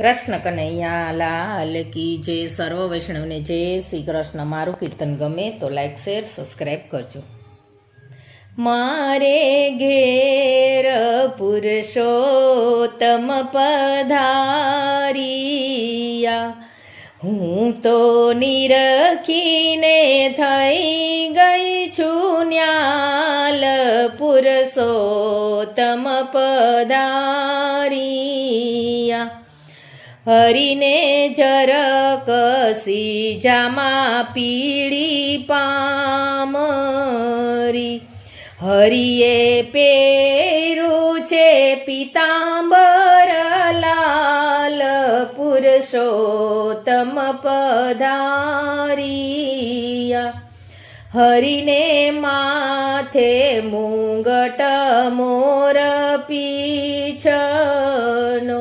કૃષ્ણ કનૈયા લાલ કી જય. સર્વ વૈષ્ણવને જય શ્રી કૃષ્ણ. મારું કીર્તન ગમે તો લાઈક શેર સબસ્ક્રાઈબ કરજો. મારે ઘેર પુરુષોત્તમ પધારિયા, હું તો નિરખીને થઈ ગઈ છું ન્યાલ. પુરુષોત્તમ પધારિયા, હરિને જરાક સીજામાં પીળી પામરી. હરિએ પહેર્યું છે પીતાંબર લાલ. પુરુષોત્તમ પધારિયા, હરિને માથે મુંગટ મોર પીછનો.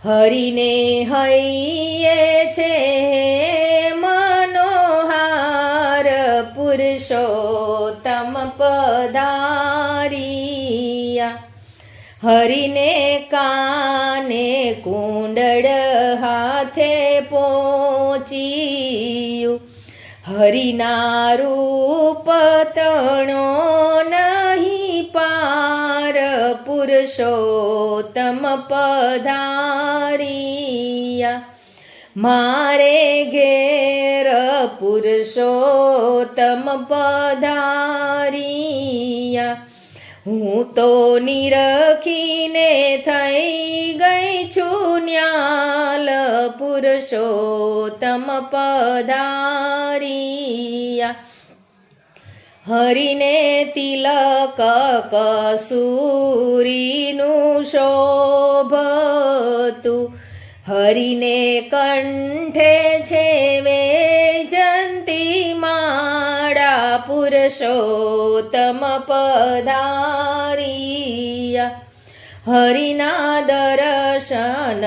હરિને હૈયે છે મનોહાર. પુરુષોત્તમ પધારિયા, હરિને કાને કુંડળ હાથે પહોંચ્યું. હરિના રૂપ તણો નહીં પાર. પુરુષોત્તમ પધારિયા, મારે ઘેર પુરુષોત્તમ પધારિયા. હું તો નિરખીને થઈ ગઈ છું ન્યાલ. પુરુષોત્તમ પધારિયા, હરિને તિલક કસૂરીનું શોભતું. હરિને કંઠે છે વૈજયંતી માળા. પુરુષોત્તમ પધારિયા, હરિના દર્શન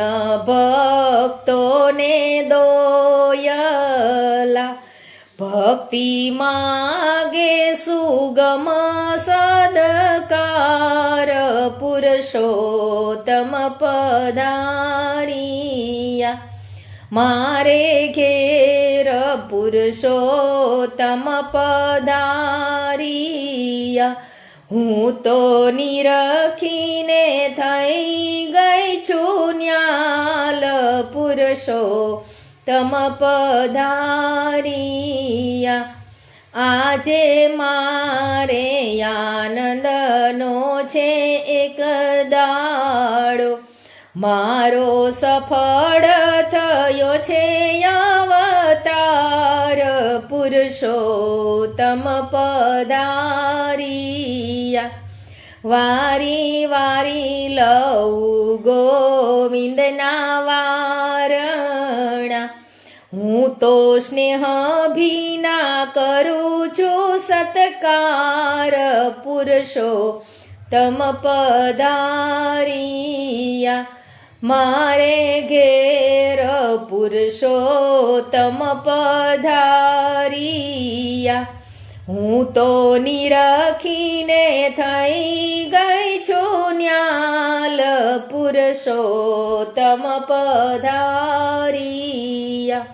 ભક્તોને દોયલા. ભક્તિ માગે સુગમ સદકાર. પુરુષોત્તમ પધારિયા, મારે ઘેર પુરુષોત્તમ પધારિયા. હું તો નિરખીને થઈ ગઈ છું ન્યાલ. પુરુષોત્તમ પધારિયા, આજે મારે આનંદનો છે એક દાડો. મારો સફળ થયો છે અવતાર. પુરુષોત્તમ પધારિયા, વારી વારી લઉં ગોવિંદના વારણા. હું તો સ્નેહ ભીના કરું છું સત્કાર. પુરુષોત્તમ પધારિયા, મારે ઘેર પુરુષોત્તમ પધારિયા. હું તો નિરખીને થઈ ગઈ છું ન્યાલ. પુરુષોત્તમ પધારિયા.